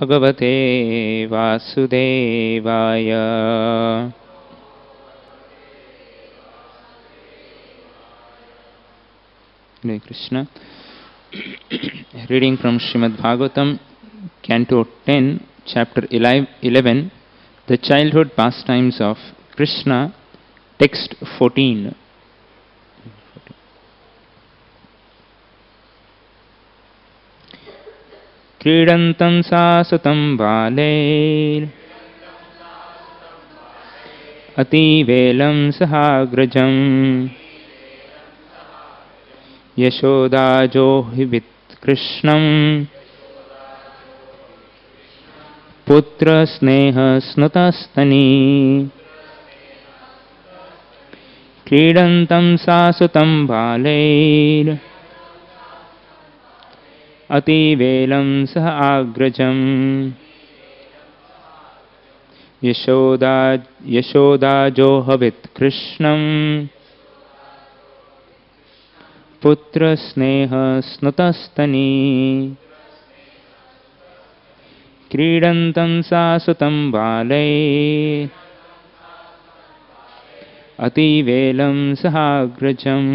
भगवते वासुदेवाय। Hare Krishna. Reading from Srimad Bhagavatam, Canto 10, Chapter 11, The Childhood Pastimes of Krishna, Text 14. क्रीडन्तं सासुतं बालैर् अतिवेलं सहाग्रजम् यशोदाजोहिवित्कृष्णम् पुत्रस्नेहस्नुतस्तनी क्रीडन्तं सासुतं बालैर् अतिवेलं सह आग्रजम् यशोदाजोहवित्कृष्णम् पुत्रस्नेहस्नुतस्तनी क्रीडन्तं सासुतं बालैर् अतिवेलं सहाग्रजम्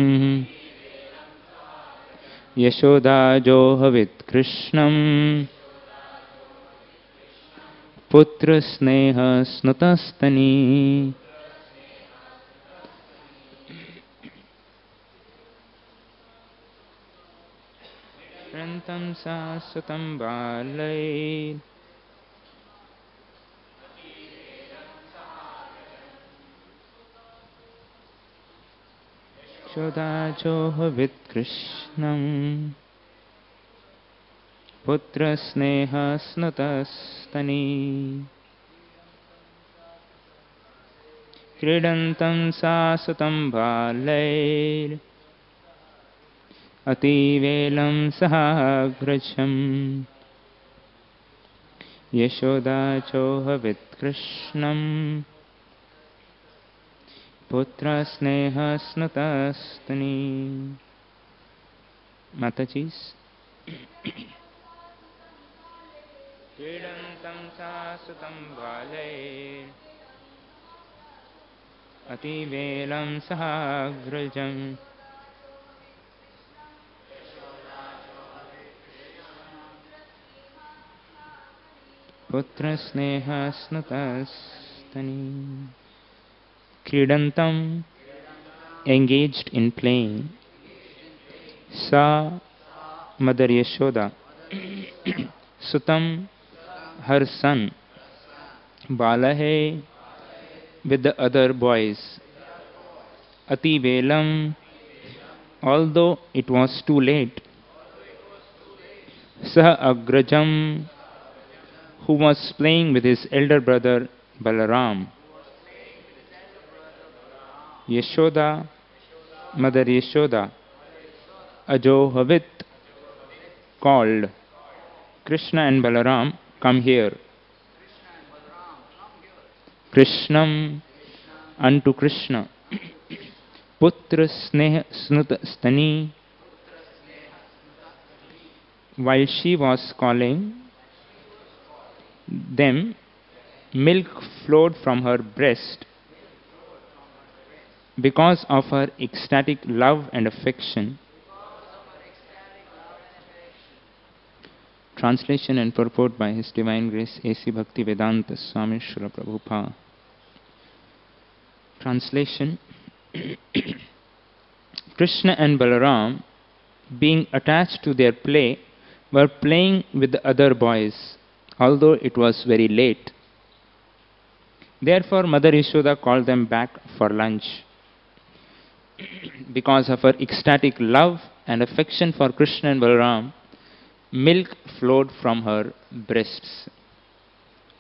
यशोदाजोहवित्कृष्णम् पुत्रस्नेहस्नुतस्तनी। क्रीडन्तं सासुतं बालैर् यशोदाजोहवित्कृष्णम् पुत्रस्नेहस्नुतस्तनी क्रीडन्तं सासुतं बालैर् अतिवेलं सहाग्रजम् यशोदाजोहवित्कृष्णम् पुत्रस्नेहस्नुतस्तनी। माताजी's क्रीडन्तं सासुतं बालैर् अतिवेलं सहाग्रजम् पुत्रस्नेहस्नुतस्तनी। Kridantam, engaged in playing. Sa, Mother Yashoda. Sutam, her son. Balahe, with the other boys. Ati Velam, although it was too late. Saha Agrajam, who was playing with his elder brother Balaram. Yashoda, Mother Yashoda, Ajohavit, called, Krishna and Balaram, come here. Krishnam, unto Krishna. Putra Sneha Snuta Stani. While she was calling them, milk flowed from her breast. Because of her ecstatic love and affection. Translation and purport by His Divine Grace A.C. Bhaktivedanta Swami Srila Prabhupada. Translation. Krishna and Balaram, being attached to their play, were playing with the other boys, although it was very late. Therefore, Mother Yashoda called them back for lunch. Because of her ecstatic love and affection for Krishna and Balaram, milk flowed from her breasts.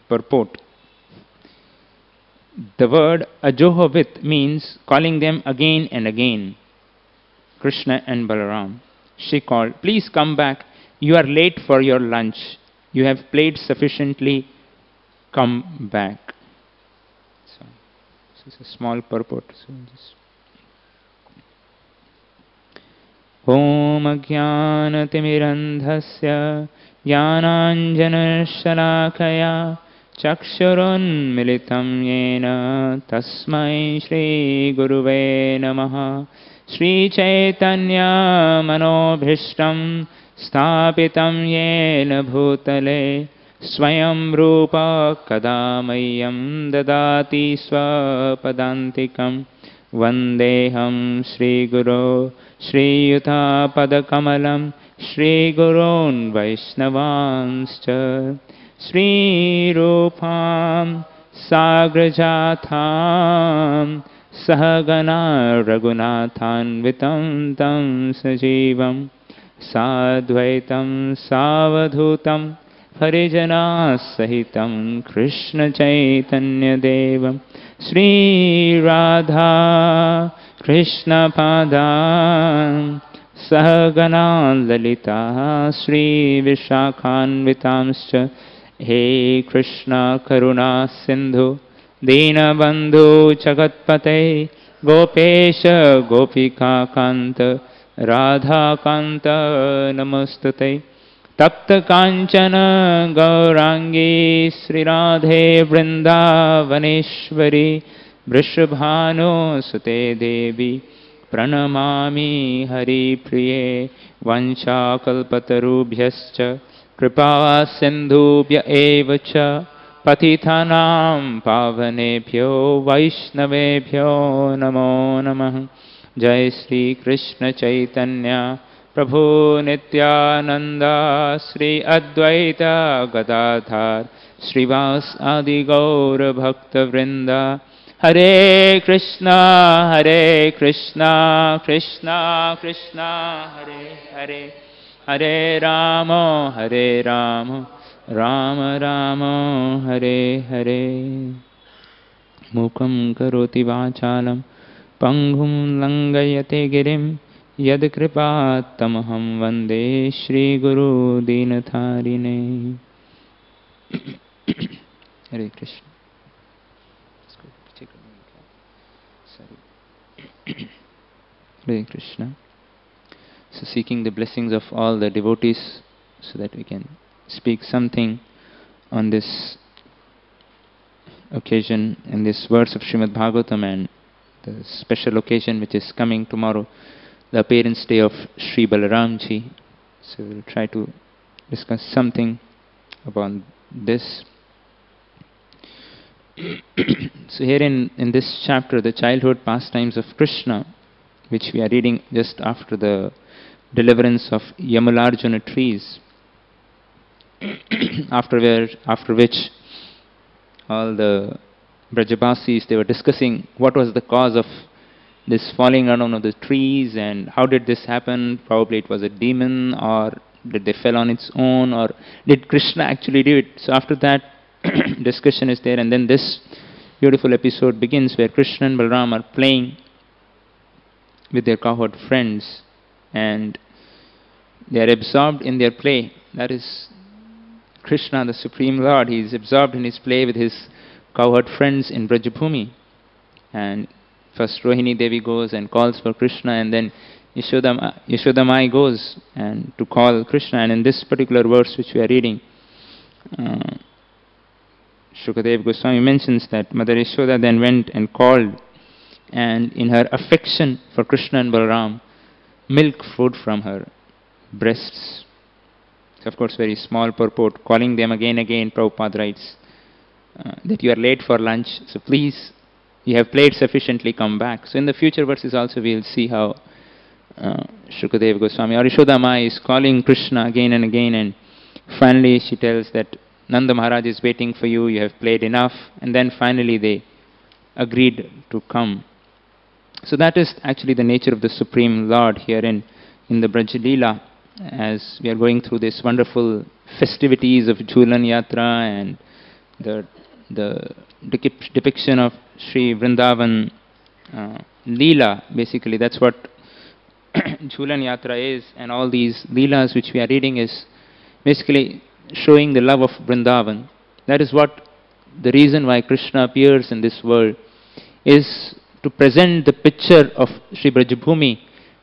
Purport. The word Ajohavit means calling them again and again. Krishna and Balaram. She called, please come back. You are late for your lunch. You have played sufficiently. Come back. So, this is a small purport. So just ॐ अज्ञानतिमिरन्धस्य ज्ञानाञ्जनशलाकया चक्षुरुन्मिलितं येन तस्मै श्रीगुरुवे नमः। श्रीचैतन्यमनोभीष्टं स्थापितं येन भूतले स्वयं रूप कदा मह्यं ददाति स्वपदान्तिकं। वन्देऽहं श्रीगुरो श्रीयुतापदकमलं श्रीगुरून् वैष्णवांश्च। श्रीरूपां साग्रजातां सहगना रघुनाथान्वितं तं सजीवं साद्वैतं सावधूतं हरिजनासहितं कृष्णचैतन्यदेवं श्रीराधा कृष्णपादान् सहगना ललिता श्रीविशाखान्वितांश्च। हे कृष्ण करुणा सिन्धु दीनबन्धु जगत्पते गोपेश गोपिकान्त राधाकान्त नमोस्तुते। तप्त कांचन गौरांगी श्रीराधे वृंदावनेश्वरी वृषभानुसुते देवी प्रणमामि हरिप्रिये। वंशाकल्पतरुभ्यश्च कृपा सिन्धुभ्य एव च पतितानां पावनेभ्यो वैष्णवेभ्यो नमो नमः। जय श्री कृष्ण चैतन्य प्रभु नित्यानंद श्री अद्वैत गदाधर श्रीवास आदि गौर भक्त वृंद। हरे कृष्णा कृष्णा कृष्णा हरे हरे, हरे राम राम राम हरे हरे। मूकं करोति वाचालं पंगुं लंघयते गिरिं यत्कृपात्तमहं वन्दे श्रीगुरु दीनतारिणे। हरे Krishna. Hare Krishna. So seeking the blessings of all the devotees so that we can speak something on this occasion in this verse of Srimad Bhagavatam and the special occasion which is coming tomorrow, the appearance day of Sri Balaramji. So we'll try to discuss something about this. So here in this chapter, the childhood pastimes of Krishna, which we are reading just after the deliverance of Yamalarjuna trees, after which all the Brajabasis, they were discussing what was the cause of this falling down of the trees and how did this happen. Probably it was a demon, or did they fell on its own, or did Krishna actually do it? So after that discussion is there, and then this beautiful episode begins where Krishna and Balaram are playing with their cowherd friends and they are absorbed in their play. That is Krishna, the Supreme Lord. He is absorbed in his play with his cowherd friends in Brajabhumi. And first Rohini Devi goes and calls for Krishna, and then Yashodamai goes and to call Krishna. And in this particular verse which we are reading, Shukadev Goswami mentions that Mother Yashoda then went and called, and in her affection for Krishna and Balaram, milk flowed from her breasts. So of course very small purport, calling them again. Prabhupada writes that you are late for lunch, so please, you have played sufficiently, come back. So in the future verses also we will see how Shukadev Goswami or Yashodamai is calling Krishna again and again, and finally she tells that Nanda Maharaj is waiting for you, you have played enough, and then finally they agreed to come. So that is actually the nature of the Supreme Lord here in the Braj Leela, as we are going through this wonderful festivities of Jhulan Yatra and the depiction of Sri Vrindavan Leela. Basically that's what Jhulan Yatra is, and all these Leelas which we are reading is basically showing the love of Vrindavan. That is what the reason why Krishna appears in this world, is to present the picture of Sri Brajabhumi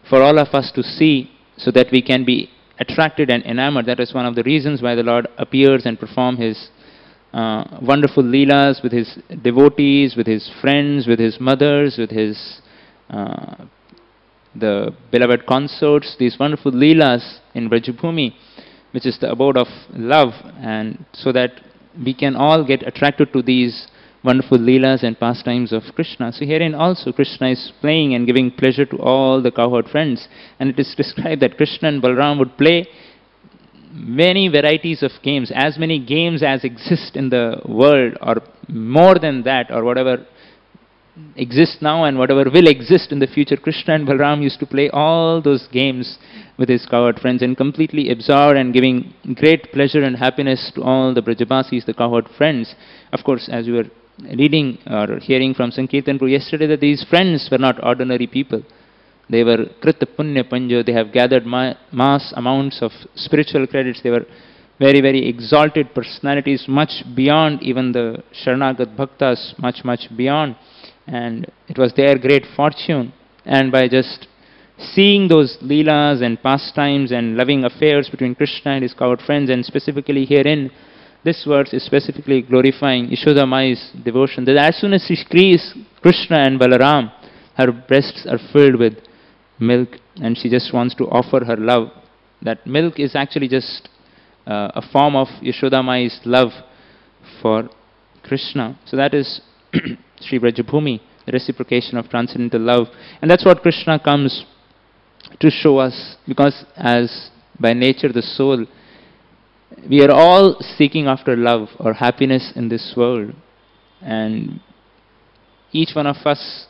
for all of us to see, so that we can be attracted and enamored. That is one of the reasons why the Lord appears and performs His wonderful leelas with His devotees, with His friends, with His mothers, with His the beloved consorts, these wonderful leelas in Brajabhumi, which is the abode of love, and so that we can all get attracted to these wonderful leelas and pastimes of Krishna. So herein also Krishna is playing and giving pleasure to all the cowherd friends, and it is described that Krishna and Balaram would play many varieties of games, as many games as exist in the world, or more than that, or whatever exists now and whatever will exist in the future. Krishna and Balaram used to play all those games with his cowherd friends and completely absorbed and giving great pleasure and happiness to all the Brajabasis, the cowherd friends. Of course, as we were reading or hearing from Sankirtanpur yesterday, that these friends were not ordinary people. They were Krita Punya Panjo. They have gathered mass amounts of spiritual credits. They were very, very exalted personalities, much beyond even the Sharanagat Bhaktas, much, much beyond. And it was their great fortune. And by just seeing those leelas and pastimes and loving affairs between Krishna and his cowherd friends, and specifically herein, this verse is specifically glorifying Yashoda Mai's devotion. That as soon as she sees Krishna and Balaram, her breasts are filled with milk, and she just wants to offer her love. That milk is actually just a form of Yashoda Mai's love for Krishna. So that is Sri Brajabhumi, the reciprocation of transcendental love. And that's what Krishna comes to show us, because as by nature the soul, we are all seeking after love or happiness in this world. And each one of us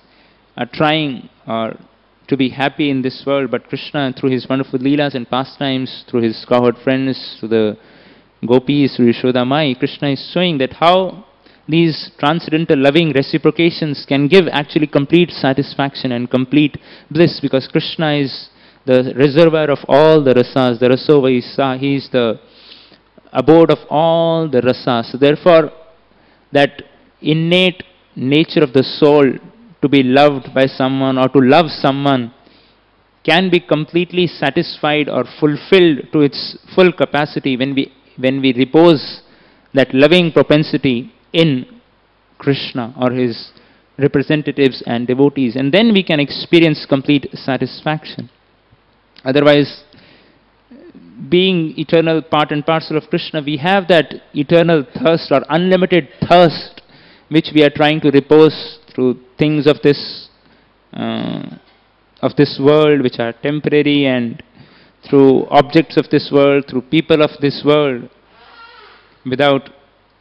are trying to be happy in this world, but Krishna, through his wonderful leelas and pastimes, through his cowherd friends, through the gopis, through Yashoda Mai, Krishna is showing that how these transcendental loving reciprocations can give actually complete satisfaction and complete bliss, because Krishna is the reservoir of all the rasas, the Rasova. He is the abode of all the rasas. So therefore, that innate nature of the soul to be loved by someone or to love someone can be completely satisfied or fulfilled to its full capacity when we repose that loving propensity in Krishna or his representatives and devotees, and then we can experience complete satisfaction. Otherwise, being eternal part and parcel of Krishna, we have that eternal thirst or unlimited thirst which we are trying to repose through things of this world, which are temporary, and through objects of this world, through people of this world, without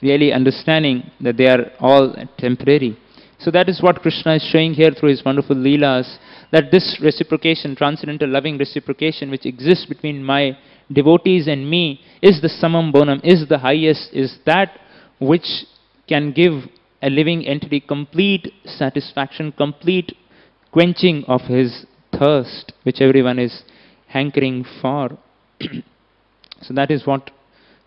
really understanding that they are all temporary. So that is what Krishna is showing here through his wonderful leelas, that this reciprocation, transcendental loving reciprocation which exists between my devotees and me, is the summum bonum, is the highest, is that which can give a living entity complete satisfaction, complete quenching of his thirst, which everyone is hankering for. So that is what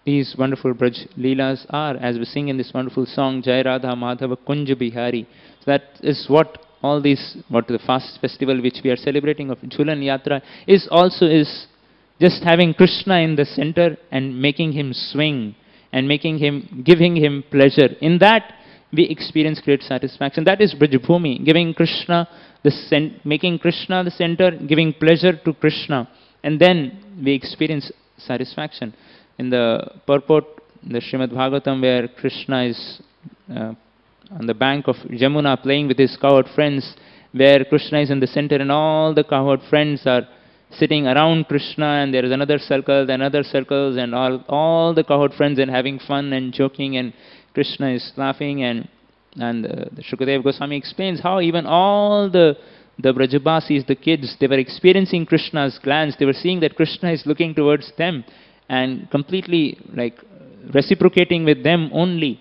these wonderful Braj Leelas are, as we sing in this wonderful song, Jai Radha Madhava Kunja Bihari. So that is what all these, what the fast festival which we are celebrating of Jhulan Yatra is also, is just having Krishna in the center and making him swing and giving him pleasure. In that we experience great satisfaction. That is Brajabhumi, giving Krishna making Krishna the center, giving pleasure to Krishna, and then we experience satisfaction. In the purport, the Srimad Bhagavatam, where Krishna is on the bank of Jamuna playing with his cowherd friends, where Krishna is in the center and all the cowherd friends are sitting around Krishna, and there is another circle, then other circles, and all the cowherd friends are having fun and joking, and Krishna is laughing, and the Shukadeva Goswami explains how even all the Brajabasis, the kids, they were experiencing Krishna's glance. They were seeing that Krishna is looking towards them and completely like reciprocating with them only.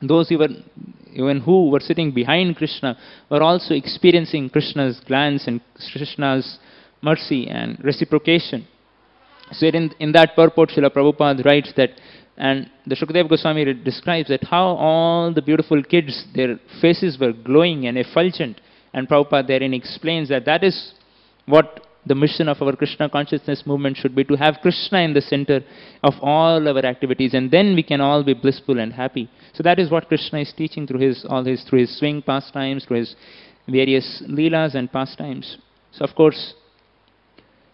Those who were sitting behind Krishna were also experiencing Krishna's glance and Krishna's mercy and reciprocation. So in that purport, Srila Prabhupada writes that, and the Shukadeva Goswami describes that how all the beautiful kids, their faces were glowing and effulgent, and Prabhupada therein explains that that is what the mission of our Krishna consciousness movement should be, to have Krishna in the center of all our activities, and then we can all be blissful and happy. So that is what Krishna is teaching through his swing pastimes, through his various leelas and pastimes. So of course,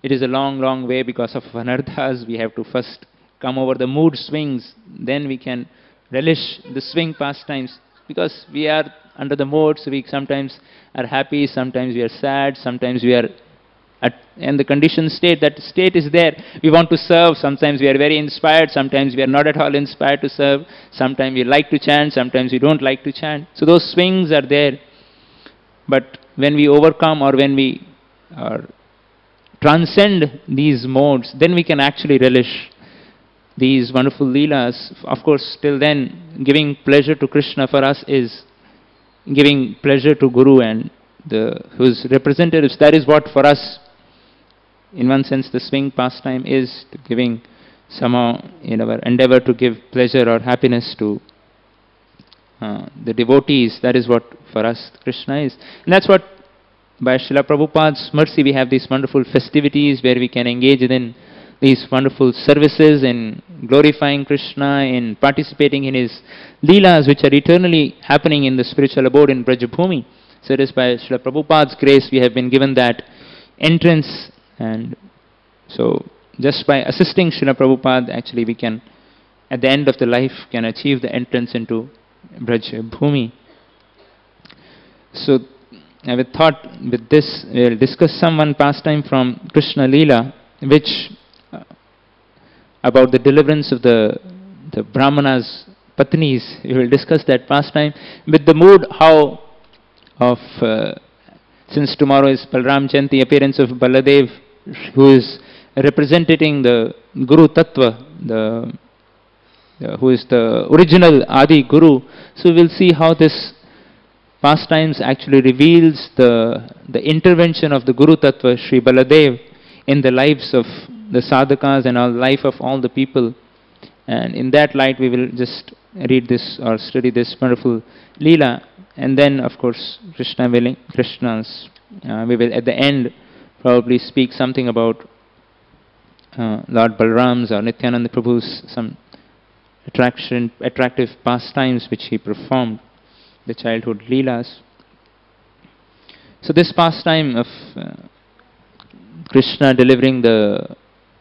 it is a long, long way because of anarthas. We have to first come over the mood swings, then we can relish the swing pastimes, because we are under the modes. We sometimes are happy, sometimes we are sad, sometimes we are in the conditioned state. That state is there. We want to serve. Sometimes we are very inspired, sometimes we are not at all inspired to serve. Sometimes we like to chant, sometimes we don't like to chant. So those swings are there. But when we overcome, or when we transcend these modes, then we can actually relish these wonderful leelas. Of course, till then, giving pleasure to Krishna for us is giving pleasure to Guru and whose representatives. That is what for us, in one sense, the swing pastime is, to giving somehow in our endeavor to give pleasure or happiness to the devotees. That is what for us Krishna is. And that's what, by Srila Prabhupada's mercy, we have these wonderful festivities where we can engage in these wonderful services, in glorifying Krishna, in participating in his leelas, which are eternally happening in the spiritual abode in Brajabhumi. So it is by Srila Prabhupada's grace we have been given that entrance, and so just by assisting Srila Prabhupada, actually we can, at the end of the life, can achieve the entrance into Brajabhumi. So I have thought with this, we will discuss some one pastime from Krishna Leela, which about the deliverance of the Brahmanas' Patnis. We will discuss that pastime with the mood how of, since tomorrow is Balram Jayanti, appearance of Baladev, who is representing the Guru Tattva, who is the original Adi Guru. So we will see how this pastimes actually reveals the intervention of the Guru Tattva, Sri Baladev, in the lives of the sadhakas and all life of all the people. And in that light we will just read this or study this wonderful Leela, and then of course Krishna willing, we will at the end probably speak something about Lord Balram's or Nityananda Prabhu's some attractive pastimes which he performed, the childhood Leelas. So this pastime of Krishna delivering the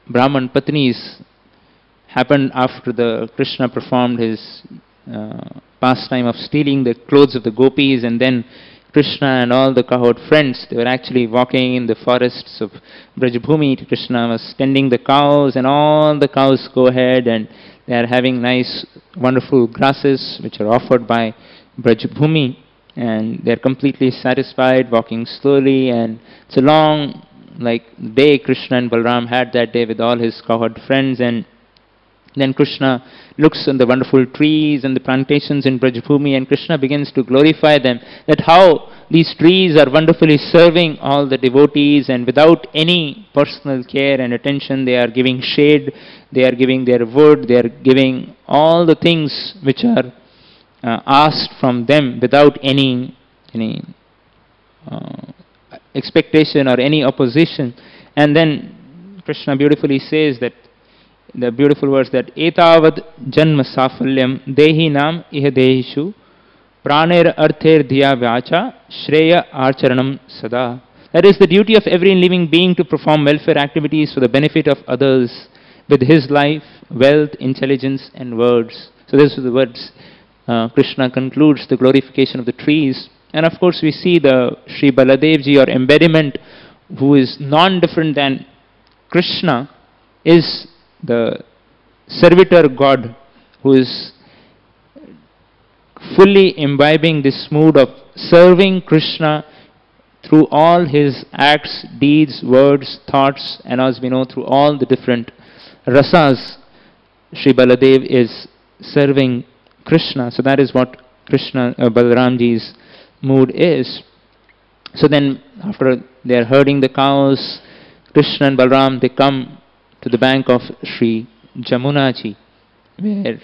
Brahman Patnis happened after the Krishna performed his pastime of stealing the clothes of the gopis, and then Krishna and all the cowherd friends, they were actually walking in the forests of Brajabhumi. Krishna was tending the cows, and all the cows go ahead and they are having nice wonderful grasses which are offered by Brajabhumi, and they are completely satisfied, walking slowly. And it's a long day Krishna and Balram had that day with all his cowherd friends. And then Krishna looks on the wonderful trees and the plantations in Brajabhumi, and Krishna begins to glorify them, that how these trees are wonderfully serving all the devotees, and without any personal care and attention they are giving shade, they are giving their wood, they are giving all the things which are asked from them without any expectation or any opposition. And then Krishna beautifully says that, the beautiful words, that etavad janma safalyam dehi nam iha dehishu praner arther dhiya vacha shreya archaranam sada. That is the duty of every living being to perform welfare activities for the benefit of others with his life, wealth, intelligence and words. So these are the words Krishna concludes the glorification of the trees. And of course we see the Sri Baladevji, or embodiment, who is non-different than Krishna, is the servitor God, who is fully imbibing this mood of serving Krishna through all his acts, deeds, words, thoughts, and as we know, through all the different rasas. Sri Baladev is serving Krishna. So that is what Krishna, Balaramji's mood is. So then after they are herding the cows, Krishna and Balaram, they come to the bank of Sri Jamunaji, where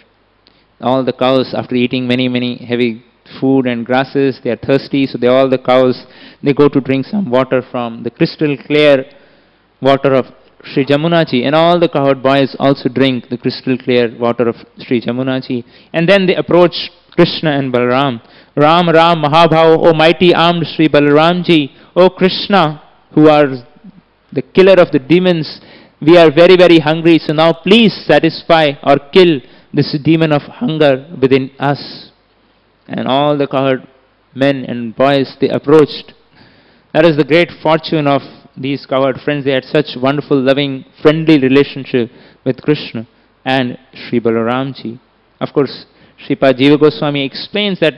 all the cows, after eating many heavy food and grasses, they are thirsty. So all the cows, they go to drink some water from the crystal clear water of Sri Jamunaji, and all the cowherd boys also drink the crystal clear water of Sri Jamunaji. And then they approach Krishna and Balaram. Ram, Ram, Mahabhava, O mighty armed Sri Balaramji, O Krishna, who are the killer of the demons, we are very, very hungry, so now please satisfy or kill this demon of hunger within us. And all the cowherd men and boys, they approached. That is the great fortune of these cowherd friends. They had such wonderful, loving, friendly relationship with Krishna and Sri Balaramji. Of course, Sripad Jiva Goswami explains that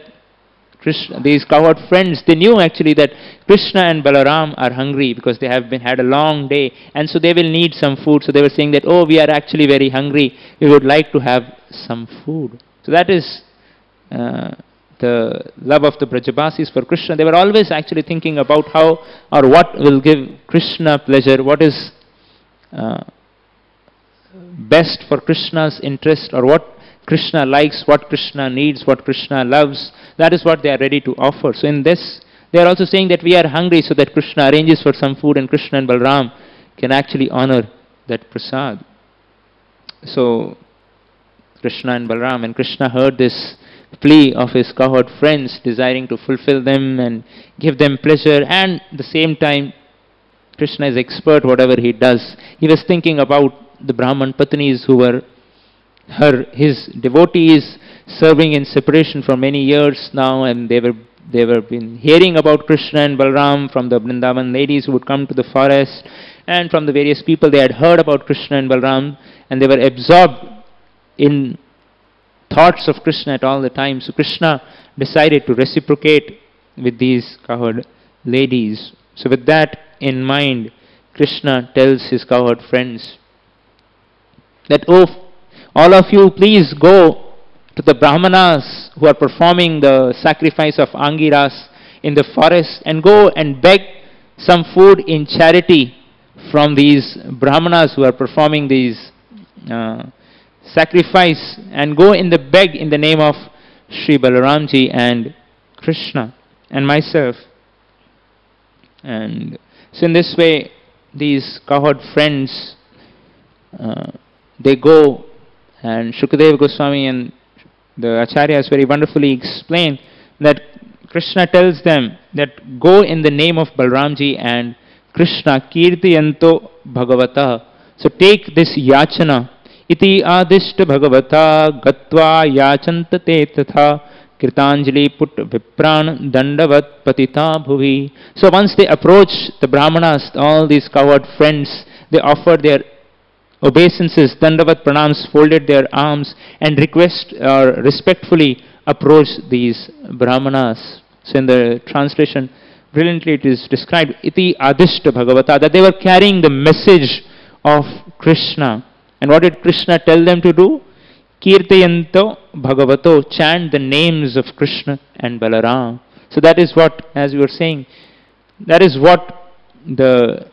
these cowherd friends, they knew actually that Krishna and Balaram are hungry because they have had a long day, and so they will need some food. So they were saying that, oh, we are actually very hungry, we would like to have some food. So that is the love of the Brajabasis for Krishna. They were always actually thinking about how or what will give Krishna pleasure, what is best for Krishna's interest, or what Krishna likes, what Krishna needs, what Krishna loves. That is what they are ready to offer. So in this, they are also saying that we are hungry, so that Krishna arranges for some food and Krishna and Balaram can actually honor that prasad. So Krishna and Balaram, and Krishna heard this plea of his cowherd friends, desiring to fulfill them and give them pleasure, and at the same time Krishna is expert whatever he does. He was thinking about the Brahman Patnis who were his devotees, serving in separation for many years now, and they were been hearing about Krishna and Balaram from the Vrindavan ladies who would come to the forest, and from the various people. They had heard about Krishna and Balaram, and they were absorbed in thoughts of Krishna at all the time. So Krishna decided to reciprocate with these cowherd ladies. So with that in mind, Krishna tells his cowherd friends that, oh, all of you, please go to the Brahmanas who are performing the sacrifice of Angiras in the forest, and go and beg some food in charity from these Brahmanas who are performing these sacrifice, and go in the beg in the name of Sri Balaramji and Krishna and myself. And so in this way, these cowherd friends, they go, and Shukadeva Goswami and the Acharyas very wonderfully explain that Krishna tells them that go in the name of Balaramji and Krishna, kirtiyanto bhagavata. So take this yachana, iti adishta bhagavata gatva yachanta te tatha kritanjali put vipran dandavat patita bhuvi. So once they approach the Brahmanas, all these cowherd friends, they offer their obeisances, dandavat pranams, folded their arms, and request or respectfully approach these Brahmanas. So in the translation, brilliantly it is described, iti adishta bhagavata, that they were carrying the message of Krishna. And what did Krishna tell them to do? Kirtayanto bhagavato, chant the names of Krishna and Balaram. So that is what, as we were saying, that is what the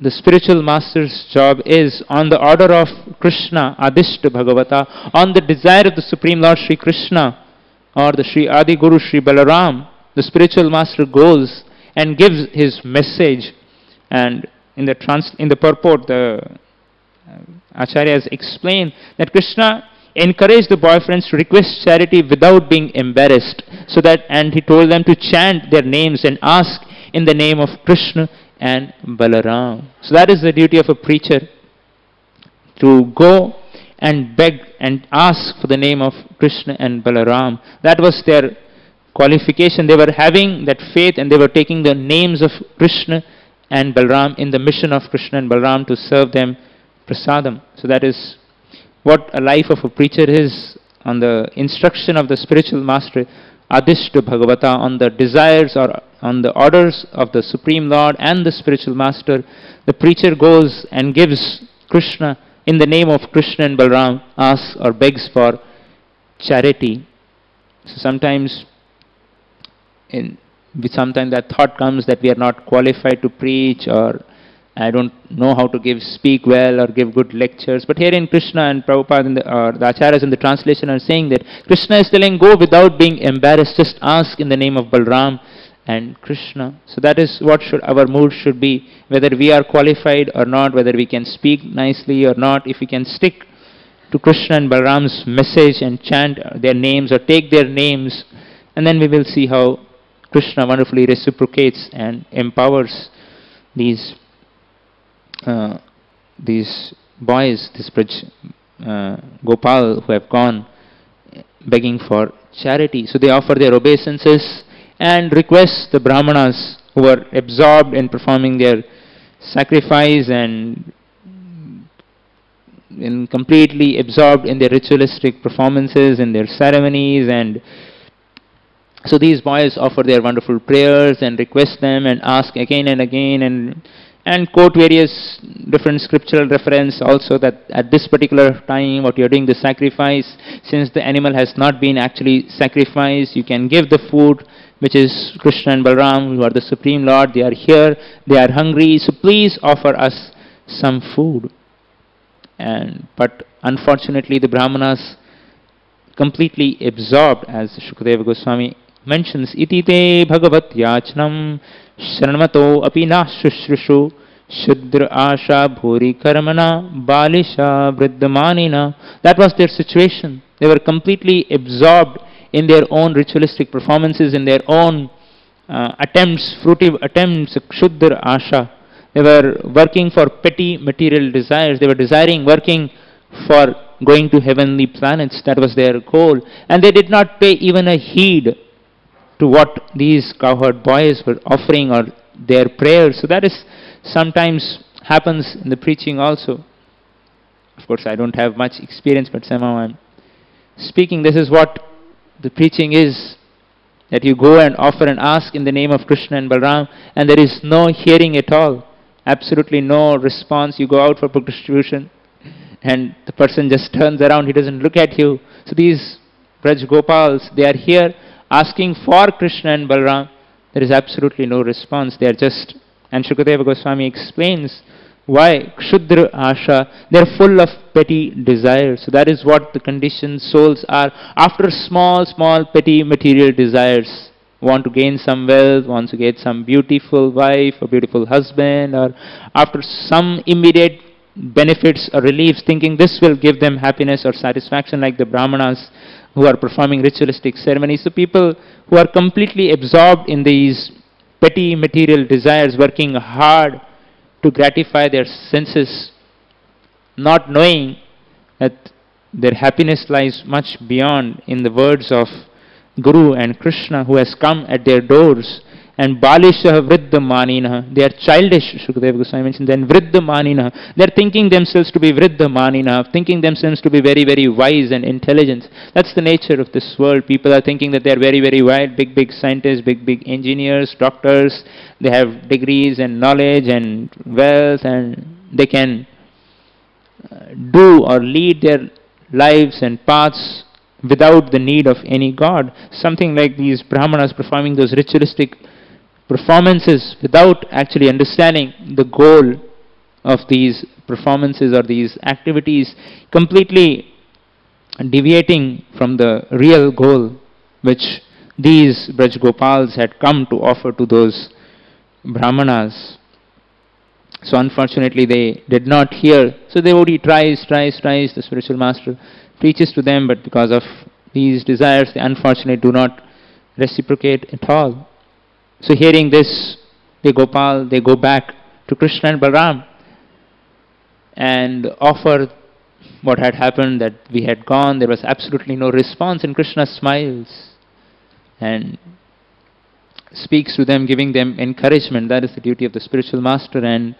spiritual master's job is. On the order of Krishna, Adishta Bhagavata, on the desire of the Supreme Lord Sri Krishna or the Sri Adi Guru Sri Balaram, the spiritual master goes and gives his message. And in the purport, the Acharyas explain that Krishna encouraged the boyfriends to request charity without being embarrassed. So that, and he told them to chant their names and ask in the name of Krishna and Balaram. So that is the duty of a preacher, to go and beg and ask for the name of Krishna and Balaram. That was their qualification. They were having that faith, and they were taking the names of Krishna and Balaram in the mission of Krishna and Balaram to serve them prasadam. So that is what a life of a preacher is, on the instruction of the spiritual master, Adishta Bhagavata, on the desires or on the orders of the Supreme Lord and the spiritual master. The preacher goes and gives Krishna, in the name of Krishna and Balaram, asks or begs for charity. So sometimes that thought comes that we are not qualified to preach, or I don't know how to speak well or give good lectures. But here in Krishna and Prabhupada or the Acharyas in the translation are saying that Krishna is telling, go without being embarrassed, just ask in the name of Balaram and Krishna. So that is what our mood should be, whether we are qualified or not, whether we can speak nicely or not. If we can stick to Krishna and Balaram's message and chant their names or take their names, and then we will see how Krishna wonderfully reciprocates and empowers these boys, this Gopal, who have gone begging for charity. So they offer their obeisances and request the Brahmanas, who were absorbed in performing their sacrifice and completely absorbed in their ritualistic performances, in their ceremonies. And so these boys offer their wonderful prayers and request them and ask again and again, and quote various different scriptural reference also, that at this particular time what you are doing the sacrifice, since the animal has not been actually sacrificed, you can give the food, which is Krishna and Balaram, who are the Supreme Lord. They are here, they are hungry, so please offer us some food. But unfortunately the Brahmanas, completely absorbed, as Shukadeva Goswami mentions, itite bhagavat yachnam sharanmato api na shushrushu shudra asha bhuri karmana balisha vriddhamanina. That was their situation. They were completely absorbed in their own ritualistic performances, in their own attempts, fruitive attempts, kshudra asha. They were working for petty material desires. They were working for going to heavenly planets. That was their goal. And they did not pay even a heed to what these cowherd boys were offering or their prayers. So that is sometimes happens in the preaching also. Of course, I don't have much experience, but somehow I'm speaking. This is what the preaching is, that you go and offer and ask in the name of Krishna and Balaram, and there is no hearing at all. Absolutely no response. You go out for book distribution, and the person just turns around, he doesn't look at you. So these Braj Gopals, they are here asking for Krishna and Balaram. There is absolutely no response. They are just, and Shukadeva Goswami explains why. Kshudra asha, they are full of petty desires. So that is what the conditioned souls are. After small petty material desires, want to gain some wealth, wants to get some beautiful wife or beautiful husband, or after some immediate benefits or reliefs, thinking this will give them happiness or satisfaction, like the Brahmanas who are performing ritualistic ceremonies. So people who are completely absorbed in these petty material desires, working hard to gratify their senses, not knowing that their happiness lies much beyond, in the words of Guru and Krishna, who has come at their doors. And Balisha Vriddha Manina, they are childish, Shukadeva Goswami mentioned. Then Vriddha Manina, they are thinking themselves to be Vriddha Manina, thinking themselves to be very, very wise and intelligent. That's the nature of this world. People are thinking that they are very, very wise, big scientists, big engineers, doctors. They have degrees and knowledge and wealth, and they can do or lead their lives and paths without the need of any god. Something like these Brahmanas performing those ritualistic performances without actually understanding the goal of these performances or these activities, completely deviating from the real goal which these Braj Gopals had come to offer to those Brahmanas. So unfortunately they did not hear. So the devotee tries, the spiritual master preaches to them, but because of these desires, they unfortunately do not reciprocate at all. So hearing this, they go back to Krishna and Balaram and offer what had happened, that we had gone, there was absolutely no response, and Krishna smiles and speaks to them, giving them encouragement. That is the duty of the spiritual master. And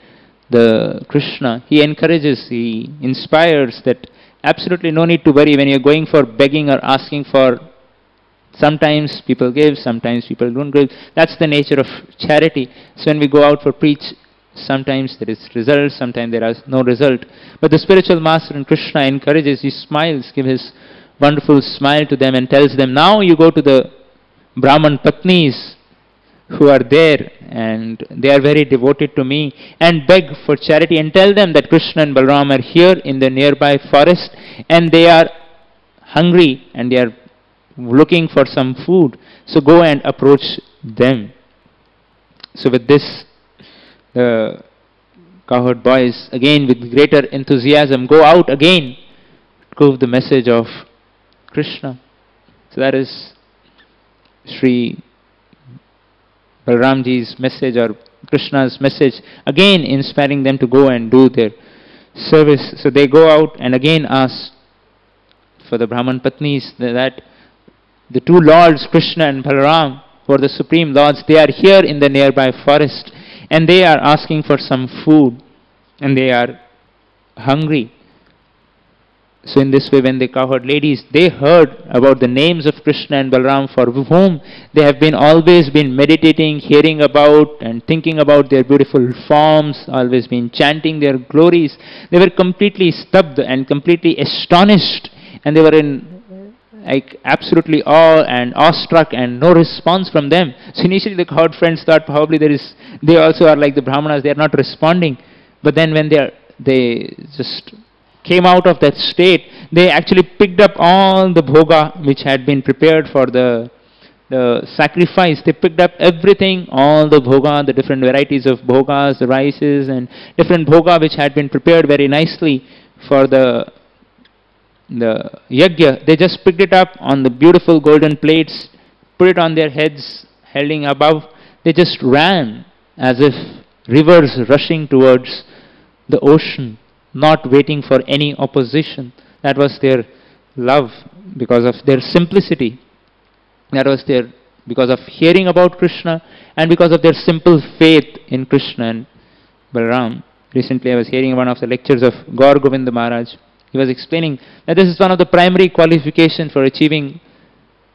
the Krishna, he encourages, he inspires that absolutely no need to worry when you're going for begging or asking for. Sometimes people give, sometimes people don't give. That's the nature of charity. So when we go out for preach, sometimes there is result, sometimes there is no result. But the spiritual master and Krishna encourages, he smiles, gives his wonderful smile to them and tells them, now you go to the Brahman Patnis who are there and they are very devoted to me, and beg for charity, and tell them that Krishna and Balaram are here in the nearby forest and they are hungry and they are looking for some food. So go and approach them. So with this, the cowherd boys, again with greater enthusiasm, go out again to prove the message of Krishna. So that is Sri Balramji's message, or Krishna's message, again inspiring them to go and do their service. So they go out and again ask for the Brahman Patnis that the two lords, Krishna and Balaram, who are the supreme lords, they are here in the nearby forest and they are asking for some food and they are hungry. So in this way, when the cowherd ladies, they heard about the names of Krishna and Balaram, for whom they have been always been meditating, hearing about and thinking about their beautiful forms, always been chanting their glories, they were completely stunned and completely astonished, and they were in like absolutely awe and awestruck, and no response from them. So initially the cowherd friends thought probably they also are like the Brahmanas, they are not responding. But then when they just came out of that state, they actually picked up all the bhoga which had been prepared for the sacrifice. They picked up everything, all the bhoga, the different varieties of bhogas, the rices and different bhoga which had been prepared very nicely for the yajna. They just picked it up on the beautiful golden plates, put it on their heads, holding above. They just ran as if rivers rushing towards the ocean, not waiting for any opposition. That was their love, because of their simplicity. That was because of hearing about Krishna and because of their simple faith in Krishna and Balaram. Recently I was hearing one of the lectures of Gaur Govinda Maharaj. He was explaining that this is one of the primary qualifications for achieving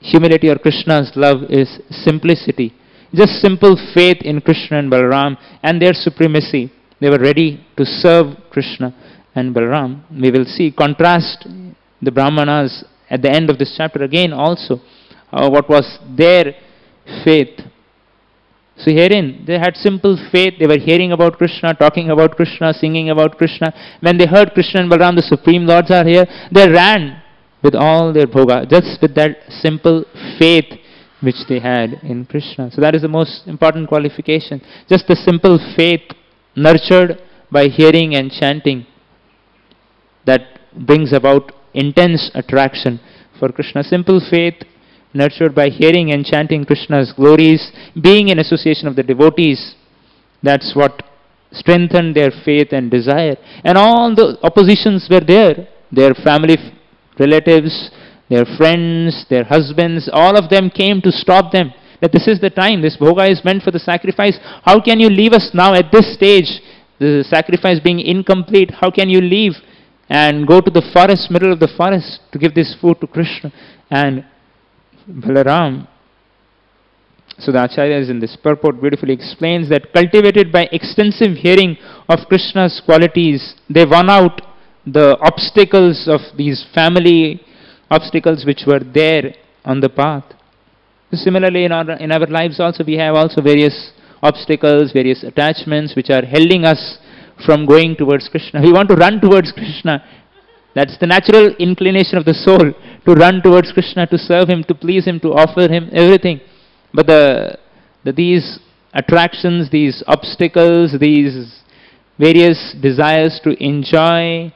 humility or Krishna's love is simplicity. Just simple faith in Krishna and Balaram and their supremacy. They were ready to serve Krishna and Balaram. We will see, contrast the Brahmanas at the end of this chapter again also. What was their faith? So herein, they had simple faith. They were hearing about Krishna, talking about Krishna, singing about Krishna. When they heard Krishna and Balaram, the supreme lords are here, they ran with all their bhoga, just with that simple faith which they had in Krishna. So that is the most important qualification. Just the simple faith nurtured by hearing and chanting, that brings about intense attraction for Krishna. Simple faith nurtured by hearing and chanting Krishna's glories, being in association of the devotees, that's what strengthened their faith and desire. And all the oppositions were there. Their family, relatives, their friends, their husbands, all of them came to stop them. That this is the time, this bhoga is meant for the sacrifice. How can you leave us now at this stage? The sacrifice being incomplete, how can you leave and go to the forest, middle of the forest, to give this food to Krishna and Balaram? So the Acharyas in this purport beautifully explains that cultivated by extensive hearing of Krishna's qualities, they won out the obstacles of these family obstacles which were there on the path. Similarly, in our lives also, we have also various obstacles, various attachments which are holding us from going towards Krishna. We want to run towards Krishna. That's the natural inclination of the soul, to run towards Krishna, to serve Him, to please Him, to offer Him everything. But these attractions, these obstacles, these various desires to enjoy,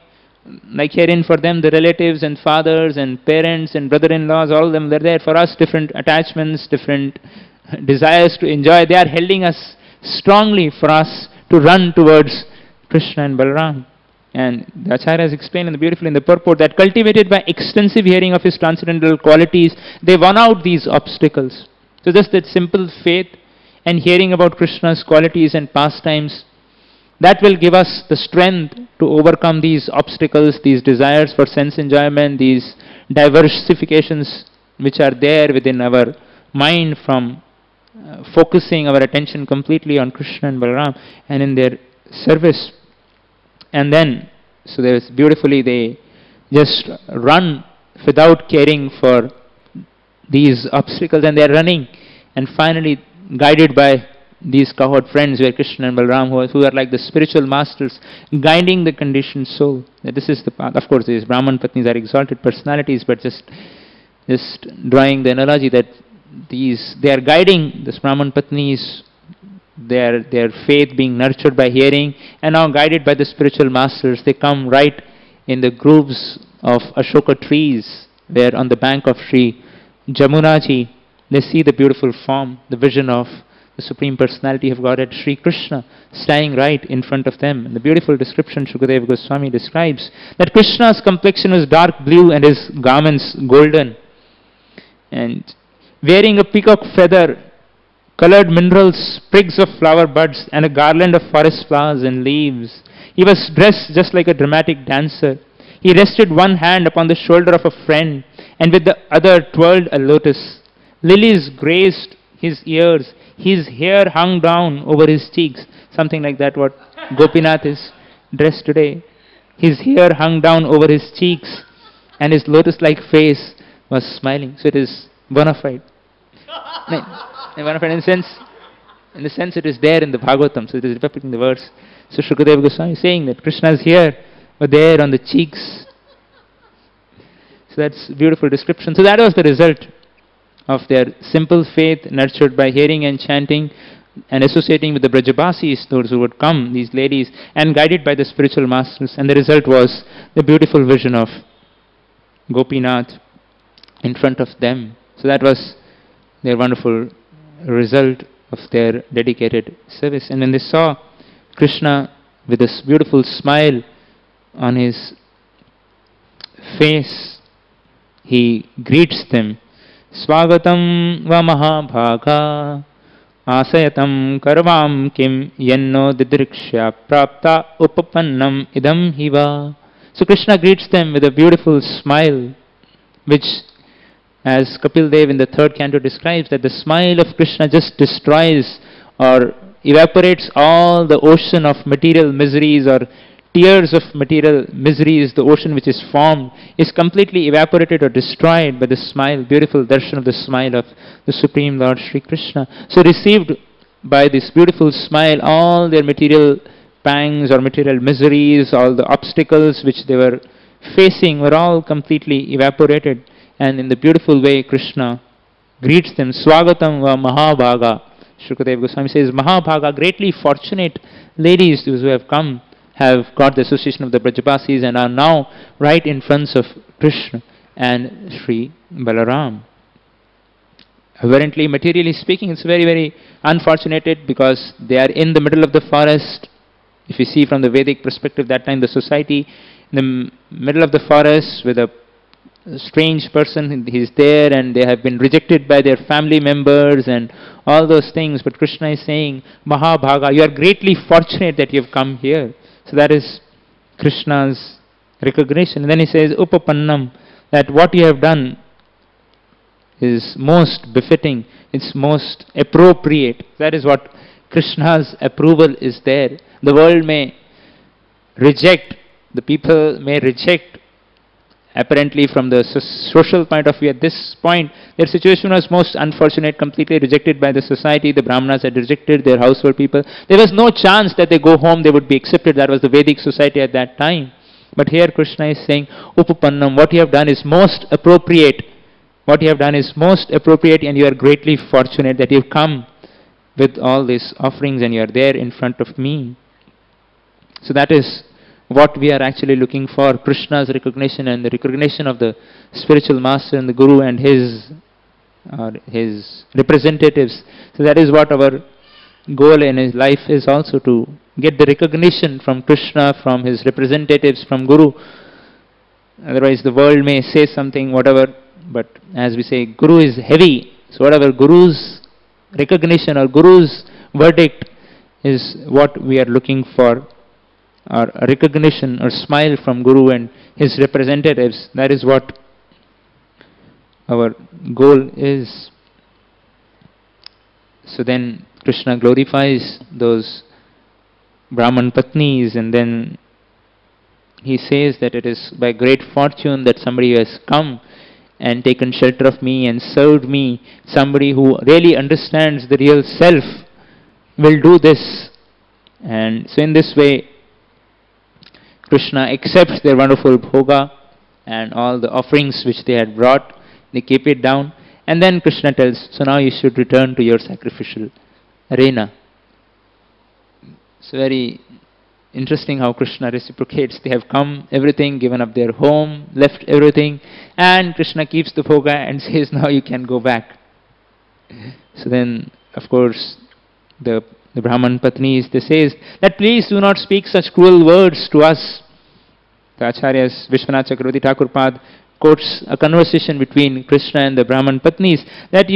like herein for them, the relatives and fathers and parents and brother-in-laws, all of them, they're there for us, different attachments, different desires to enjoy. They are holding us strongly for us to run towards Krishna and Balaram. And the Acharyas explain beautifully in the purport that cultivated by extensive hearing of His transcendental qualities, they won out these obstacles. So just that simple faith and hearing about Krishna's qualities and pastimes, that will give us the strength to overcome these obstacles, these desires for sense enjoyment, these diversifications which are there within our mind from focusing our attention completely on Krishna and Balaram and in their service. And then, so there's beautifully, they just run without caring for these obstacles, and they're running, and finally guided by these cowherd friends where Krishna and Balaram, who are like the spiritual masters, guiding the conditioned soul. That this is the path. Of course, these Brahman Patnis are exalted personalities, but just drawing the analogy that they are guiding this Brahman Patnis, their faith being nurtured by hearing, and now guided by the spiritual masters, they come right in the groves of Ashoka trees, where on the bank of Sri Jamunaji, they see the beautiful form, the vision of the Supreme Personality of Godhead, Sri Krishna, standing right in front of them. And the beautiful description Shukadeva Goswami describes that Krishna's complexion was dark blue and his garments golden. And wearing a peacock feather, colored minerals, sprigs of flower buds, and a garland of forest flowers and leaves. He was dressed just like a dramatic dancer. He rested one hand upon the shoulder of a friend, and with the other twirled a lotus. Lilies graced his ears. His hair hung down over his cheeks. Something like that, what Gopinath is dressed today. His hair hung down over his cheeks, and his lotus-like face was smiling. So it is bona fide. Bona fide in the sense it is there in the Bhagavatam. So it is depicting the verse. So Shukadeva Goswami is saying that Krishna is here, but there on the cheeks. So that's a beautiful description. So that was the result of their simple faith, nurtured by hearing and chanting, and associating with the Brajabasis, those who would come, these ladies, and guided by the spiritual masters. And the result was the beautiful vision of Gopinath in front of them. So that was their wonderful result of their dedicated service. And when they saw Krishna with this beautiful smile on his face, he greets them. Swagatam va mahabhaga asayatam karvam kim yanno didriksha prapta upapannam idam hiva. So Krishna greets them with a beautiful smile, which, as Kapil Dev in the third canto describes, that the smile of Krishna just destroys or evaporates all the ocean of material miseries, or tears of material miseries. The ocean which is formed is completely evaporated or destroyed by the smile, beautiful darshan of the smile of the Supreme Lord Sri Krishna. So received by this beautiful smile, all their material pangs or material miseries, all the obstacles which they were facing were all completely evaporated. And in the beautiful way, Krishna greets them. Swagatam va mahabhaga. Shukadeva Goswami says, Mahabhaga, greatly fortunate ladies, those who have come, have got the association of the Brajabasis and are now right in front of Krishna and Sri Balaram. Apparently, materially speaking, it's very, very unfortunate because they are in the middle of the forest. If you see from the Vedic perspective, that time the society in the middle of the forest with a strange person, he's there, and they have been rejected by their family members and all those things. But Krishna is saying, Mahabhaga, you are greatly fortunate that you have come here. So that is Krishna's recognition. And then he says, Upapannam, that what you have done is most befitting, it's most appropriate. That is what Krishna's approval is there. The world may reject, the people may reject. Apparently, from the social point of view, at this point, their situation was most unfortunate, completely rejected by the society. The Brahmanas had rejected their household people. There was no chance that they go home, they would be accepted. That was the Vedic society at that time. But here Krishna is saying, Upapannam, what you have done is most appropriate. What you have done is most appropriate, and you are greatly fortunate that you have come with all these offerings and you are there in front of me. So that is what we are actually looking for, Krishna's recognition and the recognition of the spiritual master and the Guru and his representatives. So that is what our goal in his life is also, to get the recognition from Krishna, from his representatives, from Guru. Otherwise the world may say something, whatever, but as we say, Guru is heavy. So whatever Guru's recognition or Guru's verdict is what we are looking for, or a recognition or smile from Guru and his representatives. That is what our goal is. So then Krishna glorifies those Brahman Patnis, and then he says that it is by great fortune that somebody has come and taken shelter of me and served me. Somebody who really understands the real self will do this. And so in this way, Krishna accepts their wonderful bhoga and all the offerings which they had brought. They keep it down, and then Krishna tells, so now you should return to your sacrificial arena. It's very interesting how Krishna reciprocates. They have come, everything, given up their home, left everything, and Krishna keeps the bhoga and says, now you can go back. So then, of course, the Brahman Patnis, they says that please do not speak such cruel words to us. The Acharyas, Vishwanath Chakravarti Thakur Pad quotes a conversation between Krishna and the Brahman Patnis, that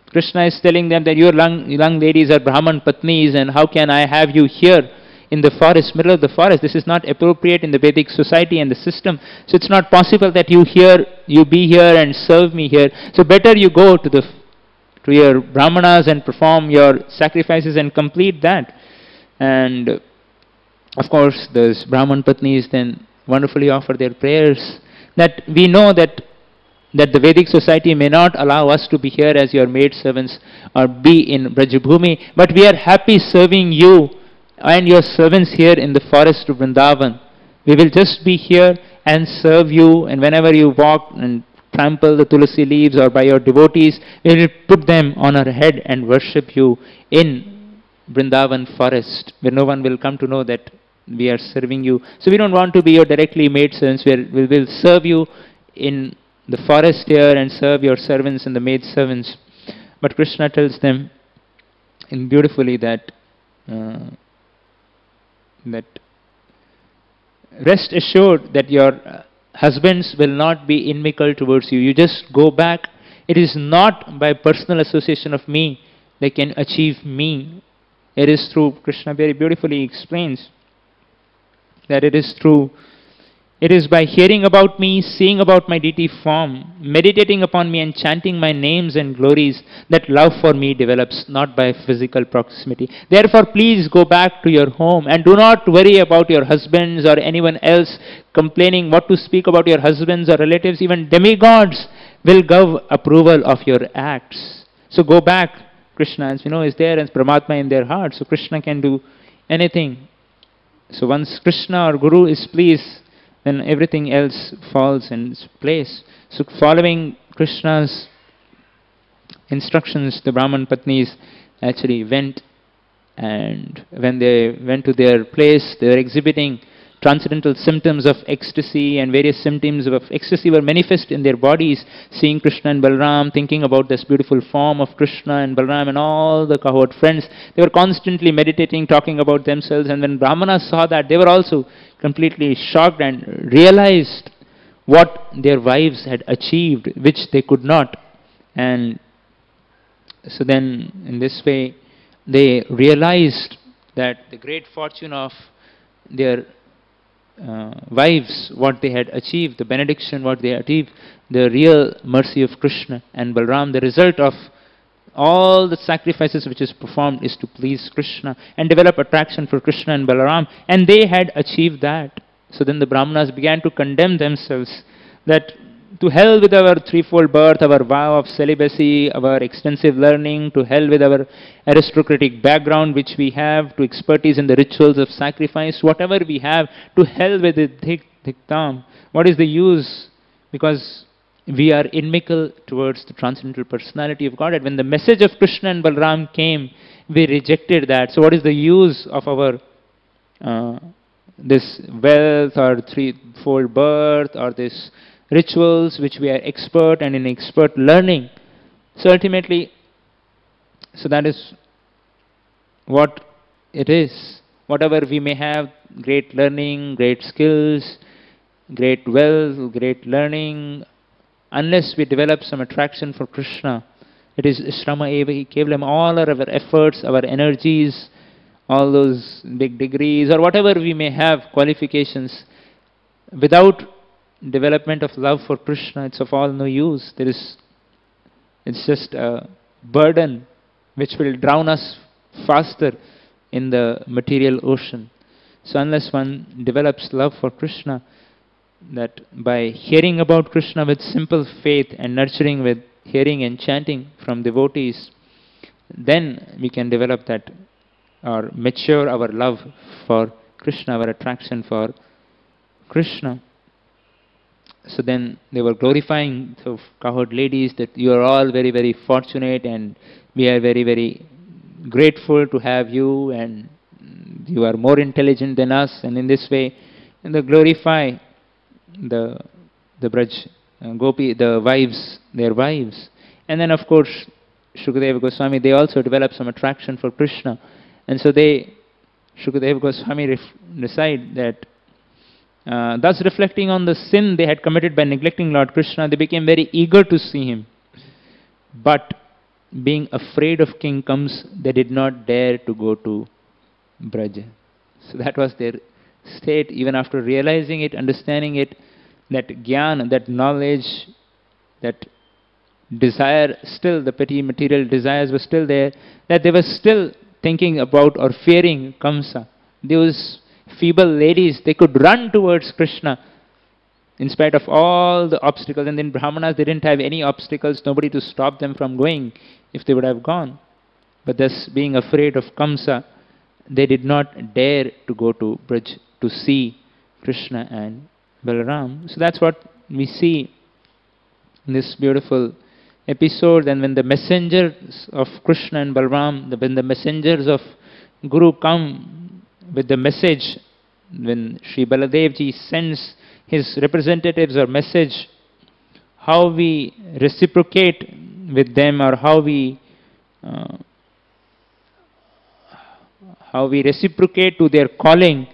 Krishna is telling them that your young ladies are Brahman Patnis, and how can I have you here in the forest, middle of the forest? This is not appropriate in the Vedic society and the system. So it's not possible that you be here and serve me here. So better you go to your Brahmanas and perform your sacrifices and complete that. And of course, those Brahman Patnis then wonderfully offer their prayers, that we know that the Vedic society may not allow us to be here as your maid servants or be in Brajabhumi, but we are happy serving you and your servants here in the forest of Vrindavan. We will just be here and serve you, and whenever you walk and trample the tulsi leaves or by your devotees, we will put them on our head and worship you in Vrindavan forest, where no one will come to know that we are serving you. So we don't want to be your directly maid servants. We will serve you in the forest here and serve your servants and the maid servants. But Krishna tells them beautifully that rest assured that your husbands will not be inimical towards you. You just go back. It is not by personal association of me they can achieve me. It is through, Krishna very beautifully explains that it is through, it is by hearing about me, seeing about my deity form, meditating upon me and chanting my names and glories, that love for me develops, not by physical proximity. Therefore, please go back to your home and do not worry about your husbands or anyone else complaining what to speak about your husbands or relatives. Even demigods will give approval of your acts. So go back. Krishna, as we know, is there as Paramatma in their heart. So Krishna can do anything. So once Krishna or Guru is pleased, then everything else falls in its place. So following Krishna's instructions, the Brahman Patnis actually went, and when they went to their place, they were exhibiting transcendental symptoms of ecstasy, and various symptoms of ecstasy were manifest in their bodies, seeing Krishna and Balaram, thinking about this beautiful form of Krishna and Balaram and all the cohort friends. They were constantly meditating, talking about themselves, and when Brahmanas saw that, they were also completely shocked and realized what their wives had achieved, which they could not. And so then, in this way, they realized that the great fortune of their wives, what they had achieved, the benediction, what they had achieved, the real mercy of Krishna and Balaram, the result of all the sacrifices which is performed is to please Krishna and develop attraction for Krishna and Balaram, and they had achieved that. So then the Brahmanas began to condemn themselves, that to hell with our threefold birth, our vow of celibacy, our extensive learning, to hell with our aristocratic background which we have, to expertise in the rituals of sacrifice, whatever we have, to hell with it, dhiktam. What is the use? Because we are inimical towards the transcendental personality of Godhead. When the message of Krishna and Balaram came, we rejected that. So what is the use of our this wealth or threefold birth or this rituals which we are expert and in expert learning? So ultimately, so that is what it is. Whatever we may have, great learning, great skills, great wealth, great learning, unless we develop some attraction for Krishna, it is shrama eva hi kevalam. All our efforts, our energies, all those big degrees or whatever we may have, qualifications, without development of love for Krishna, it's of all no use. It's just a burden which will drown us faster in the material ocean. So unless one develops love for Krishna, that by hearing about Krishna with simple faith and nurturing with hearing and chanting from devotees, then we can develop that or mature our love for Krishna, our attraction for Krishna. So then they were glorifying the cowherd ladies, that you are all very, very fortunate and we are very, very grateful to have you, and you are more intelligent than us, and in this way, and they glorify the Braj Gopi, the wives, their wives. And then of course, Shukadeva Goswami, they also develop some attraction for Krishna. And so Shukadeva Goswami decide that thus reflecting on the sin they had committed by neglecting Lord Krishna, they became very eager to see him. But being afraid of King Kams, they did not dare to go to Braj. So that was their state, even after realizing it, understanding it, that jnana, that knowledge, that desire, still the petty material desires were still there, that they were still thinking about or fearing Kamsa. Those feeble ladies, they could run towards Krishna in spite of all the obstacles. And then Brahmanas, they didn't have any obstacles, nobody to stop them from going if they would have gone. But thus, being afraid of Kamsa, they did not dare to go to Braj to see Krishna and Balaram. So that's what we see in this beautiful episode. And when the messengers of Krishna and Balaram, when the messengers of Guru come with the message, when Sri Baladevji sends his representatives or message, how we reciprocate with them, or how we reciprocate to their calling,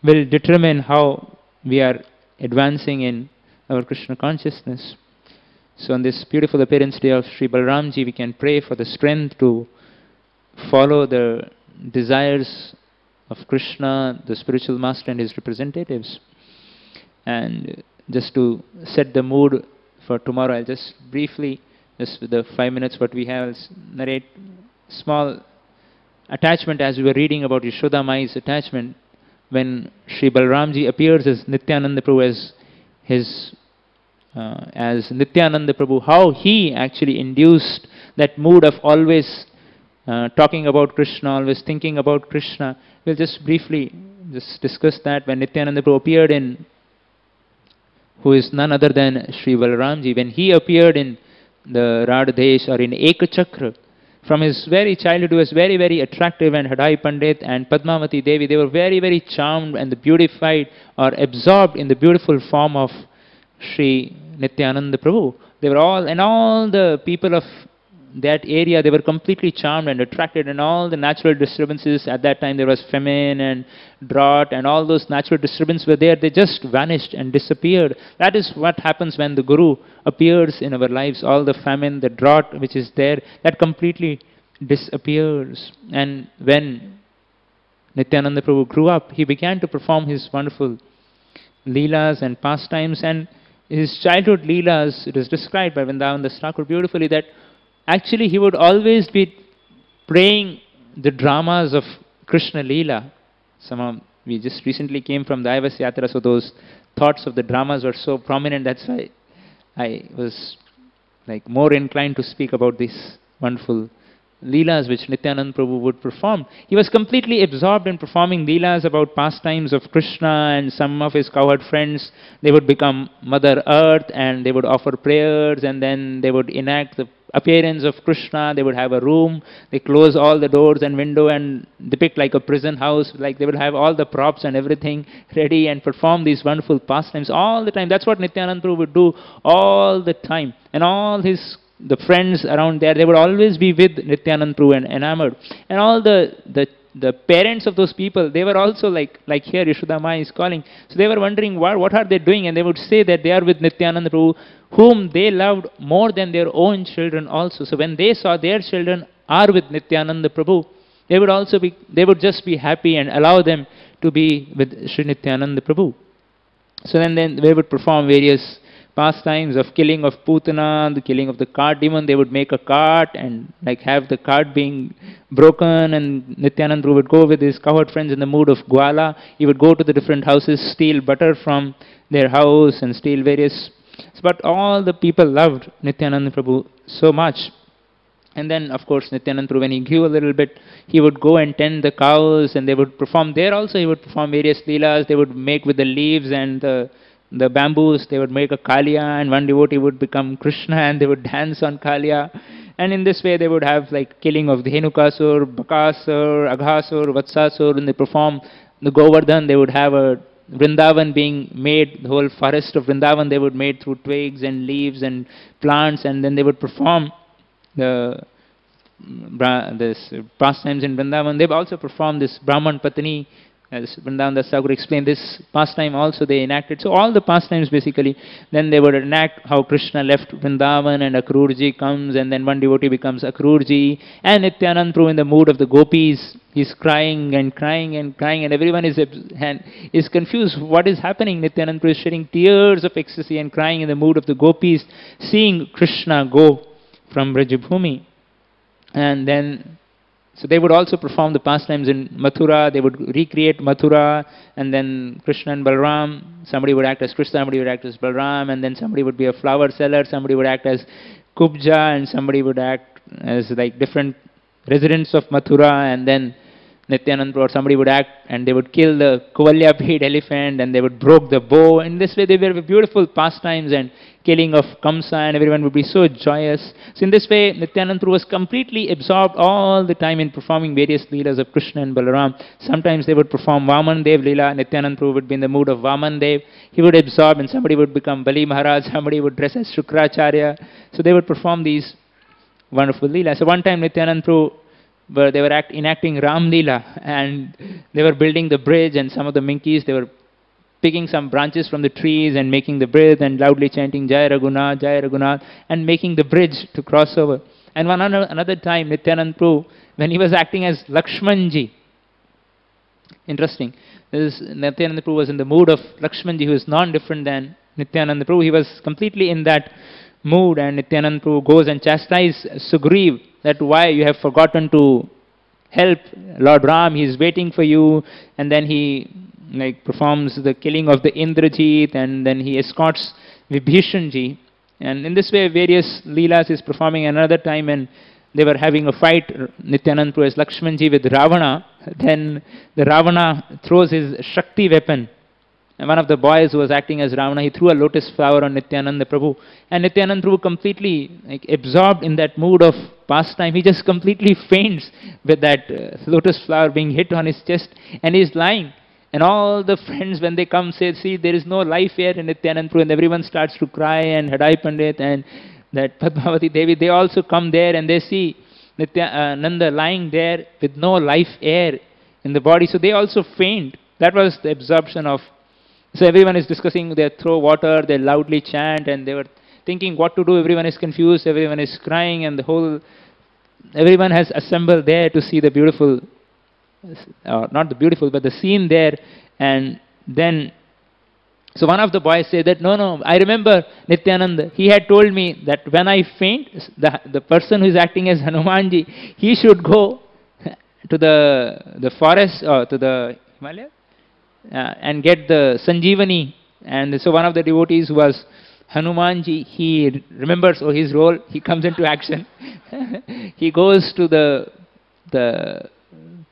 will determine how we are advancing in our Krishna consciousness. So on this beautiful appearance day of Sri Balaramji, we can pray for the strength to follow the desires of Krishna, the spiritual master and his representatives. And just to set the mood for tomorrow, I'll just briefly, just with the 5 minutes what we have, narrate small attachment as we were reading about Yashoda Mai's attachment when Sri Balaramji appears as Nityananda Prabhu, as Nityananda Prabhu, how he actually induced that mood of always talking about Krishna, always thinking about Krishna. We'll just briefly just discuss that when Nityananda Prabhu appeared in, who is none other than Sri Balaramji, when he appeared in the Radhadesh or in Ekachakra. From his very childhood, he was very, very attractive, and Hadai Pandit and Padmavati Devi, they were very, very charmed and beautified or absorbed in the beautiful form of Sri Nityananda Prabhu. They were all, and all the people of that area, they were completely charmed and attracted, and all the natural disturbances at that time, there was famine and drought, and all those natural disturbances were there, they just vanished and disappeared. That is what happens when the Guru appears in our lives. All the famine, the drought which is there, that completely disappears. And when Nityananda Prabhu grew up, he began to perform his wonderful leelas and pastimes, and his childhood leelas, it is described by Vrindavan Das Thakur beautifully, that actually he would always be praying the dramas of Krishna Leela. We just recently came from the Aivas Yatra, so those thoughts of the dramas were so prominent. That's why I was like more inclined to speak about these wonderful Leelas which Nityananda Prabhu would perform. He was completely absorbed in performing Leelas about pastimes of Krishna, and some of his cowherd friends, they would become Mother Earth and they would offer prayers, and then they would enact the appearance of Krishna. They would have a room, they close all the doors and window and depict like a prison house, like they would have all the props and everything ready and perform these wonderful pastimes all the time. That's what Nityananda Prabhu would do all the time. And all the friends around there, they would always be with Nityananda Prabhu and enamored. And all the parents of those people, they were also like here Yashoda Mai is calling. So they were wondering what are they doing, and they would say that they are with Nityananda Prabhu, whom they loved more than their own children also. So when they saw their children are with Nityananda Prabhu, they would just be happy and allow them to be with Sri Nityananda Prabhu. So then they would perform various pastimes of killing of Putana, the killing of the cart demon. They would make a cart and like have the cart being broken, and Nityananda Prabhu would go with his cowherd friends in the mood of Gwala. He would go to the different houses, steal butter from their house and steal various. But all the people loved Nityananda Prabhu so much. And then, of course, Nityananda Prabhu, when he grew a little bit, he would go and tend the cows, and they would perform there also. He would perform various leelas. They would make with the leaves and the bamboos. They would make a Kaliya, and one devotee would become Krishna, and they would dance on Kaliya. And in this way they would have like killing of the Dhenukasur, Bakasur, Aghasur, Vatsasur, and they perform the Govardhan. They would have a Vrindavan being made, the whole forest of Vrindavan they would make through twigs and leaves and plants, and then they would perform the this pastimes in Vrindavan. They've also performed this Brahman Patni, as Vrindavan Das Thakur explained, this pastime also they enacted. So all the pastimes basically, then they would enact how Krishna left Vrindavan and Akrurji comes, and then one devotee becomes Akrurji, and Nityanand Prabhu in the mood of the gopis, he's crying and crying and crying, and everyone is confused. What is happening? Nityanand Prabhu is shedding tears of ecstasy and crying in the mood of the gopis, seeing Krishna go from Brajabhumi. And then, so they would also perform the pastimes in Mathura. They would recreate Mathura, and then Krishna and Balram. Somebody would act as Krishna, somebody would act as Balram, and then somebody would be a flower seller, somebody would act as Kubja, and somebody would act as like different residents of Mathura, and then Nityanand or somebody would act, and they would kill the Kuvalya paid elephant, and they would broke the bow. In this way, they were beautiful pastimes and killing of Kamsa, and everyone would be so joyous. So in this way, Nityanand was completely absorbed all the time in performing various leelas of Krishna and Balaram. Sometimes they would perform Vaman Dev Leela. Nityanand would be in the mood of Vaman Dev. He would absorb, and somebody would become Bali Maharaj, somebody would dress as Shukracharya. So they would perform these wonderful leelas. So one time Nityanand where they were enacting Ram Leela, and they were building the bridge, and some of the Minkis, they were picking some branches from the trees and making the bridge and loudly chanting Jai Raghunath, and making the bridge to cross over. And another time, Nityanand Prabhu, when he was acting as Lakshmanji, interesting, Nityanand Prabhu was in the mood of Lakshmanji, who is non-different than Nityanand Prabhu. He was completely in that mood, and Nityanand Prabhu goes and chastises Sugriv, that why you have forgotten to help Lord Ram, he is waiting for you, and then he like performs the killing of the Indrajit, and then he escorts Vibhishanji, and in this way various leelas is performing. Another time, and they were having a fight, Nityanand Prabhu as Lakshmanji with Ravana, then the Ravana throws his Shakti weapon, and one of the boys who was acting as Ravana, he threw a lotus flower on Nityananda Prabhu, and Nityananda Prabhu completely like absorbed in that mood of pastime, he just completely faints with that lotus flower being hit on his chest, and he's lying. And all the friends, when they come, say, see, there is no life here in Nityanand Prabhu, and everyone starts to cry, and Hadai Pandit and that Padmavati Devi, they also come there, and they see Nanda lying there with no life air in the body, so they also faint. That was the absorption of. So everyone is discussing, they throw water, they loudly chant, and they were thinking what to do. Everyone is confused, everyone is crying, and everyone has assembled there to see the beautiful, not the beautiful, but the scene there. And then, so one of the boys said that, no, I remember Nityananda, he had told me that when I faint, the person who is acting as Hanumanji, he should go to the forest, or to the Himalaya, and get the Sanjeevani. And so one of the devotees who was Hanumanji, he remembers his role, he comes into action. He goes to the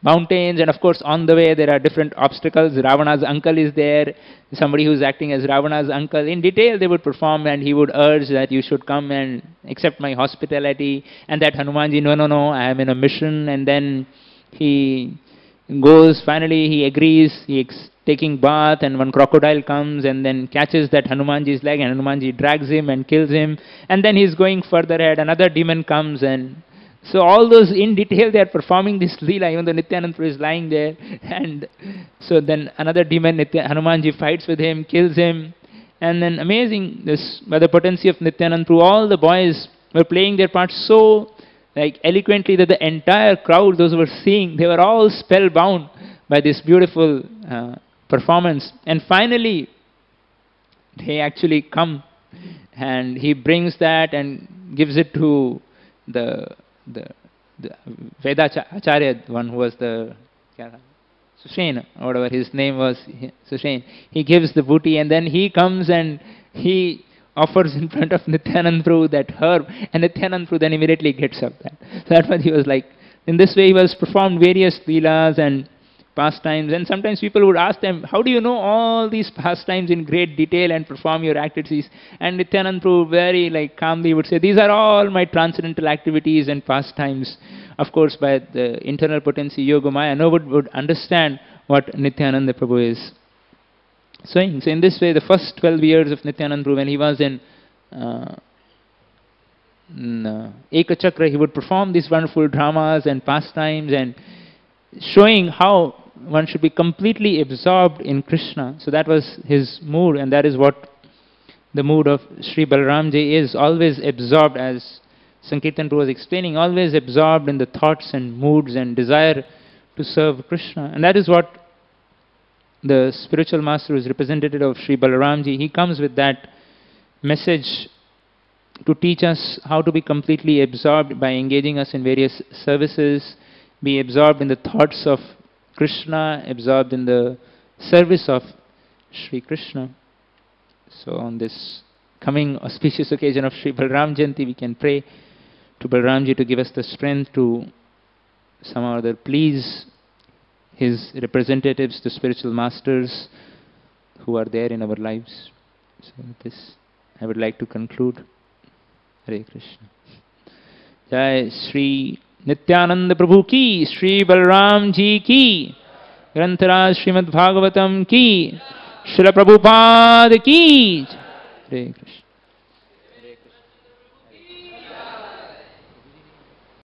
mountains, and of course on the way there are different obstacles. Ravana's uncle is there, somebody who is acting as Ravana's uncle. In detail they would perform, and he would urge that you should come and accept my hospitality, and that Hanumanji, no, I am in a mission. And then he goes, finally he agrees, taking bath, and one crocodile comes and then catches that Hanumanji's leg, and Hanumanji drags him and kills him, and then he's going further ahead, another demon comes, and so all those in detail they are performing this Leela, even though Nityananda is lying there. And so then another demon, Hanumanji fights with him, kills him, and then amazing, this by the potency of Nityananda, all the boys were playing their parts so like eloquently that the entire crowd, those who were seeing, they were all spellbound by this beautiful performance. And finally they actually come, and he brings that and gives it to the Vedacharya, one who was the Sushen, or whatever his name was, Sushen. He gives the booty, and then he comes and he offers in front of Nityanand Prabhu that herb, and Nityanand Prabhu then immediately gets up that. So that's what he was like. In this way he was performed various leelas and pastimes. And sometimes people would ask them, how do you know all these pastimes in great detail and perform your activities? And Nityananda Prabhu very calmly would say, these are all my transcendental activities and pastimes. Of course, by the internal potency Yogamaya, no one would understand what Nityananda Prabhu is saying. So in this way, the first 12 years of Nityananda Prabhu, when he was in Ekachakra, he would perform these wonderful dramas and pastimes and showing how one should be completely absorbed in Krishna. So that was his mood, and that is what the mood of Sri Balaramji is, always absorbed, as Sankirtan Prabhu was explaining, always absorbed in the thoughts and moods and desire to serve Krishna. And that is what the spiritual master, who is representative of Sri Balaramji, he comes with that message to teach us how to be completely absorbed by engaging us in various services, be absorbed in the thoughts of Krishna, absorbed in the service of Sri Krishna. So on this coming auspicious occasion of Sri Balaram Jayanti, we can pray to Balaramji to give us the strength to somehow or other please his representatives, the spiritual masters who are there in our lives. So with this, I would like to conclude. Hare Krishna. Jai Sri Nityananda Prabhu ki, Sri Balaram ji ki, Grantaraj Srimad Bhagavatam ki, Srila Prabhupada ki. Hare Krishna.